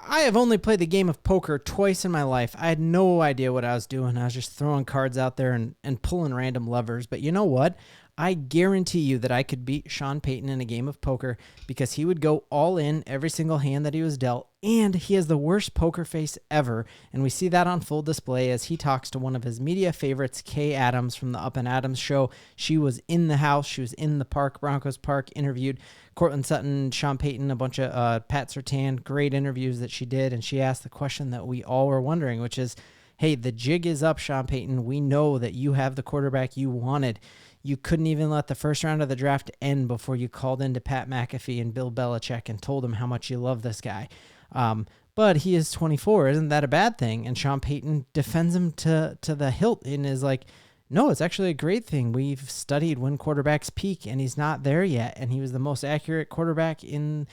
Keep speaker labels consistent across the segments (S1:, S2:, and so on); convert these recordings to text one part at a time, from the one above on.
S1: I have only played the game of poker twice in my life. I had no idea what I was doing. I was just throwing cards out there and pulling random levers. But you know what? I guarantee you that I could beat Sean Payton in a game of poker because he would go all in every single hand that he was dealt, and he has the worst poker face ever, and we see that on full display as he talks to one of his media favorites, Kay Adams from the Up and Adams show. She was in the house. She was in the park, Broncos Park, interviewed Courtland Sutton, Sean Payton, a bunch of Pat Surtain, great interviews that she did, and she asked the question that we all were wondering, which is, hey, the jig is up, Sean Payton. We know that you have the quarterback you wanted. You couldn't even let the first round of the draft end before you called into Pat McAfee and Bill Belichick and told him how much you love this guy. But he is 24. Isn't that a bad thing? And Sean Payton defends him to the hilt and is like, no, it's actually a great thing. We've studied when quarterbacks peak, and he's not there yet. And he was the most accurate quarterback in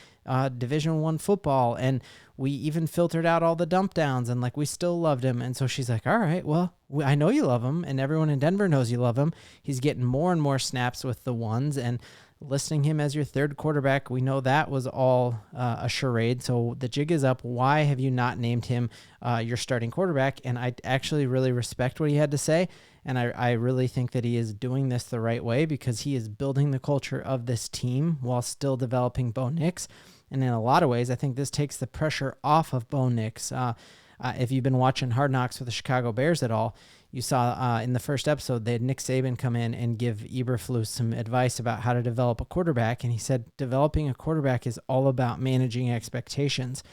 S1: Division I football. And we even filtered out all the dump downs, and we still loved him. And so she's like, all right, well, I know you love him, and everyone in Denver knows you love him. He's getting more and more snaps with the ones, and listing him as your third quarterback, we know that was all a charade. So the jig is up. Why have you not named him your starting quarterback? And I actually really respect what he had to say. And I really think that he is doing this the right way because he is building the culture of this team while still developing Bo Nix. And in a lot of ways, I think this takes the pressure off of Bo Nix. If you've been watching Hard Knocks with the Chicago Bears at all, you saw in the first episode, they had Nick Saban come in and give Eberflus some advice about how to develop a quarterback. And he said, developing a quarterback is all about managing expectations.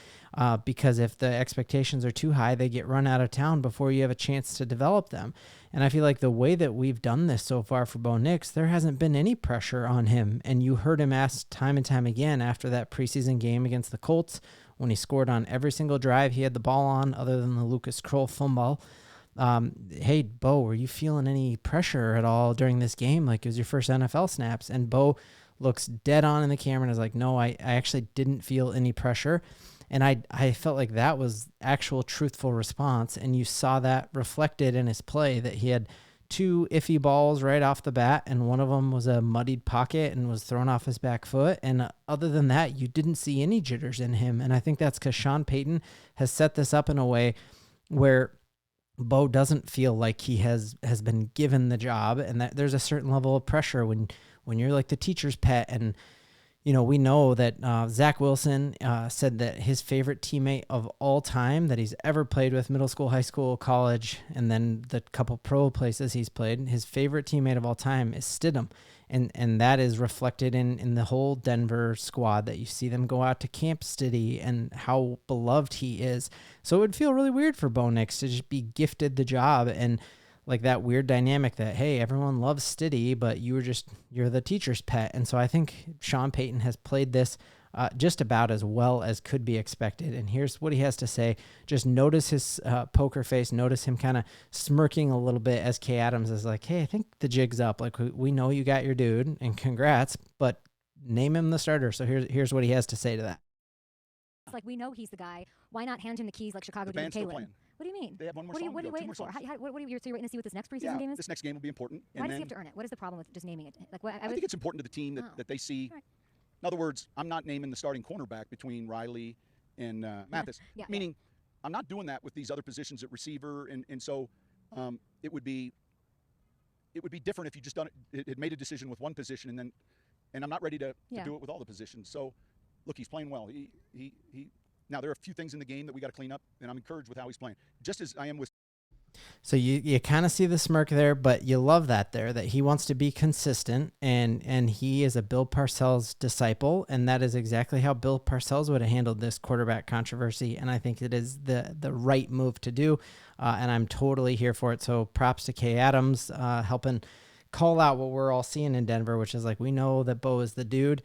S1: Because if the expectations are too high, they get run out of town before you have a chance to develop them. And I feel like the way that we've done this so far for Bo Nix, there hasn't been any pressure on him. And you heard him ask time and time again after that preseason game against the Colts, when he scored on every single drive he had the ball on, other than the Lucas Kroll fumble. Hey, Bo, were you feeling any pressure at all during this game? It was your first NFL snaps. And Bo looks dead on in the camera and is like, no, I actually didn't feel any pressure. And I felt like that was actual truthful response. And you saw that reflected in his play, that he had two iffy balls right off the bat, and one of them was a muddied pocket and was thrown off his back foot. And other than that, you didn't see any jitters in him. And I think that's because Sean Payton has set this up in a way where Bo doesn't feel like he has been given the job, and that there's a certain level of pressure when you're like the teacher's pet. And we know that Zach Wilson said that his favorite teammate of all time that he's ever played with, middle school, high school, college, and then the couple pro places he's played, his favorite teammate of all time is Stidham. And that is reflected in the whole Denver squad, that you see them go out to Camp Stiddy and how beloved he is. So it would feel really weird for Bo Nix to just be gifted the job, and that weird dynamic that, hey, everyone loves Stiddy, but you're the teacher's pet. And so I think Sean Payton has played this just about as well as could be expected. And here's what he has to say. Just notice his poker face. Notice him kind of smirking a little bit as Kay Adams is like, hey, I think the jig's up. We know you got your dude, and congrats, but name him the starter. So here's what he has to say to that.
S2: It's we know he's the guy. Why not hand him the keys like Chicago did with Kalen? What do you mean?
S3: They have one more
S2: What are you waiting for? So you're waiting to see what this next preseason game is?
S3: This next game will be important.
S2: Why does he have to earn it? What is the problem with just naming it?
S3: I think it's important to the team that they see. Right. In other words, I'm not naming the starting cornerback between Riley and Mathis. Meaning, I'm not doing that with these other positions at receiver, and so it would be different if you just had made a decision with one position, and I'm not ready to do it with all the positions. So, look, he's playing well. He Now, there are a few things in the game that we got to clean up, and I'm encouraged with how he's playing, just as I am with.
S1: So you kind of see the smirk there, but you love that he wants to be consistent, and he is a Bill Parcells disciple, and that is exactly how Bill Parcells would have handled this quarterback controversy, and I think it is the right move to do, and I'm totally here for it. So props to Kay Adams helping call out what we're all seeing in Denver, which is we know that Bo is the dude.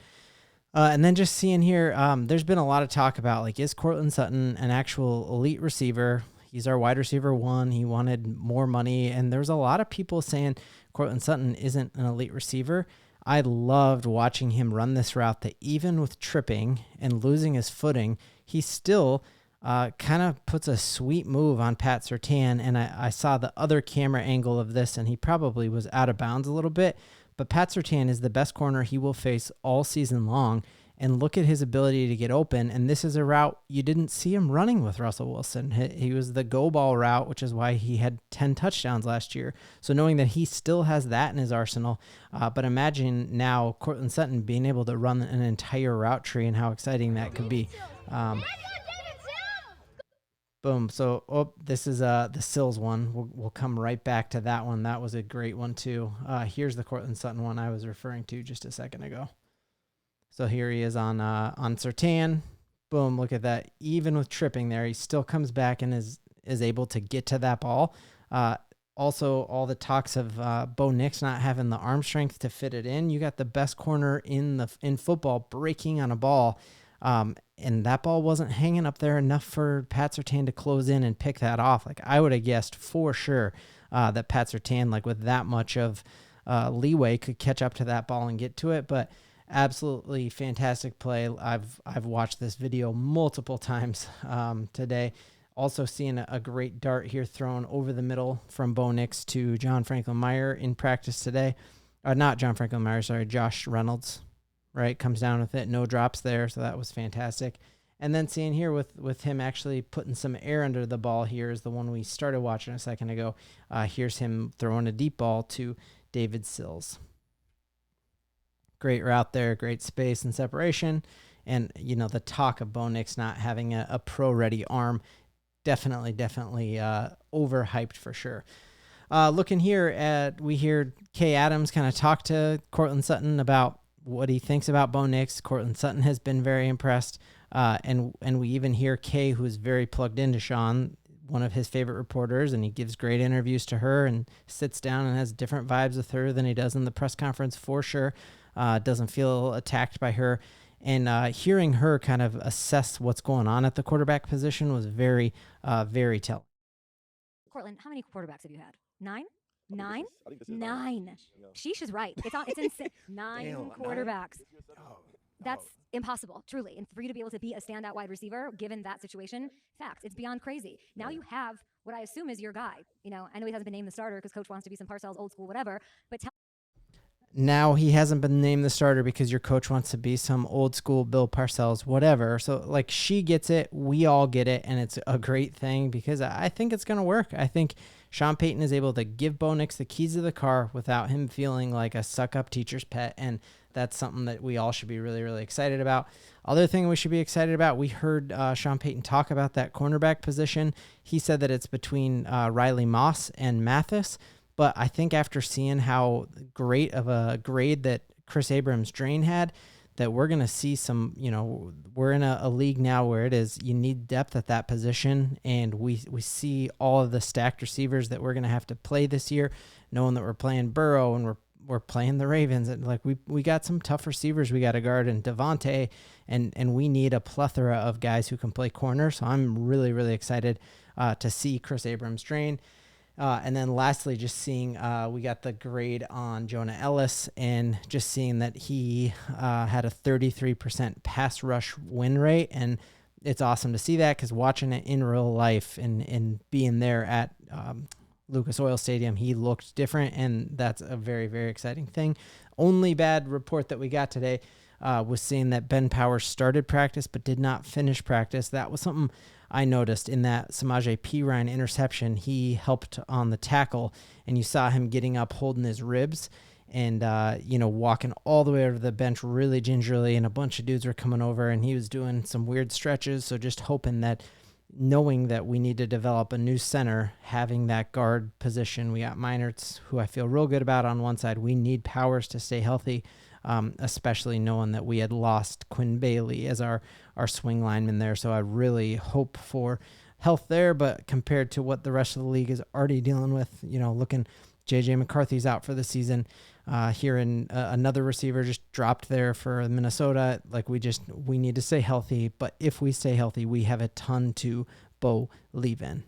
S1: And then just seeing here, there's been a lot of talk about, is Courtland Sutton an actual elite receiver? He's our wide receiver one. He wanted more money. And there's a lot of people saying Courtland Sutton isn't an elite receiver. I loved watching him run this route, that even with tripping and losing his footing, he still kind of puts a sweet move on Pat Surtain. And I saw the other camera angle of this, and he probably was out of bounds a little bit. But Pat Surtain is the best corner he will face all season long. and look at his ability to get open. And this is a route you didn't see him running with Russell Wilson. He was the go ball route, which is why he had 10 touchdowns last year. So knowing that he still has that in his arsenal, but imagine now Courtland Sutton being able to run an entire route tree and how exciting that could be. Boom. So, this is the Sills one. We'll come right back to that one. That was a great one too. Here's the Courtland Sutton one I was referring to just a second ago. So here he is on Surtain. Boom. Look at that. Even with tripping there, he still comes back and is able to get to that ball. Also, all the talks of Bo Nix not having the arm strength to fit it in. You got the best corner in football breaking on a ball. And that ball wasn't hanging up there enough for Pat Surtain to close in and pick that off. Like I would have guessed for sure that Pat Surtain, like with that much of leeway, could catch up to that ball and get to it. But absolutely fantastic play. I've watched this video multiple times today. Also seeing a great dart here thrown over the middle from Bo Nix to John Franklin Meyer in practice today. Not John Franklin Meyer, sorry, Josh Reynolds. Right, comes down with it, no drops there, so that was fantastic. And then seeing here with him actually putting some air under the ball here is the one we started watching a second ago. Here's him throwing a deep ball to David Sills. Great route there, great space and separation. And, the talk of Bo Nix not having a pro-ready arm, definitely overhyped for sure. Looking here we hear Kay Adams kind of talk to Courtland Sutton about what he thinks about Bo Nix. Courtland Sutton has been very impressed. And we even hear Kay, who's very plugged into Sean, one of his favorite reporters, and he gives great interviews to her and sits down and has different vibes with her than he does in the press conference for sure. Doesn't feel attacked by her. And hearing her kind of assess what's going on at the quarterback position was very, very telling.
S2: Courtland, how many quarterbacks have you had? 9? 9? 9. Sheesh is right. It's insane. 9 quarterbacks. That's impossible, truly. And for you to be able to be a standout wide receiver, given that situation, facts. It's beyond crazy. Now you have what I assume is your guy. I know he hasn't been named the starter because coach wants to be some Parcells old school, whatever. But
S1: now he hasn't been named the starter because your coach wants to be some old school Bill Parcells, whatever. So like she gets it, we all get it, and it's a great thing because I think it's going to work. I think Sean Payton is able to give Bo Nix the keys to the car without him feeling like a suck-up teacher's pet, and that's something that we all should be really, really excited about. Other thing we should be excited about, we heard Sean Payton talk about that cornerback position. He said that it's between Riley Moss and Mathis, but I think after seeing how great of a grade that Chris Abrams-Drain had, that we're going to see some, we're in a league now where it is, you need depth at that position. And we see all of the stacked receivers that we're going to have to play this year, knowing that we're playing Burrow and we're playing the Ravens. And like we got some tough receivers we got to guard, and Devontae, and we need a plethora of guys who can play corner. So I'm really, really excited to see Chris Abrams-Drain. And then lastly, just seeing we got the grade on Jonah Ellis, and just seeing that he had a 33% pass rush win rate. And it's awesome to see that because watching it in real life and being there at Lucas Oil Stadium, he looked different, and that's a very, very exciting thing. Only bad report that we got today was seeing that Ben Powers started practice but did not finish practice. That was something I noticed in that Samaje Perine interception. He helped on the tackle, and you saw him getting up, holding his ribs, and walking all the way over to the bench really gingerly, and a bunch of dudes were coming over, and he was doing some weird stretches. So just hoping that, knowing that we need to develop a new center, having that guard position. We got Meinertz, who I feel real good about on one side. We need Powers to stay healthy, especially knowing that we had lost Quinn Bailey as our swing lineman there. So I really hope for health there, but compared to what the rest of the league is already dealing with, looking, J.J. McCarthy's out for the season. Hearing another receiver just dropped there for Minnesota. Like we need to stay healthy, but if we stay healthy, we have a ton to believe in.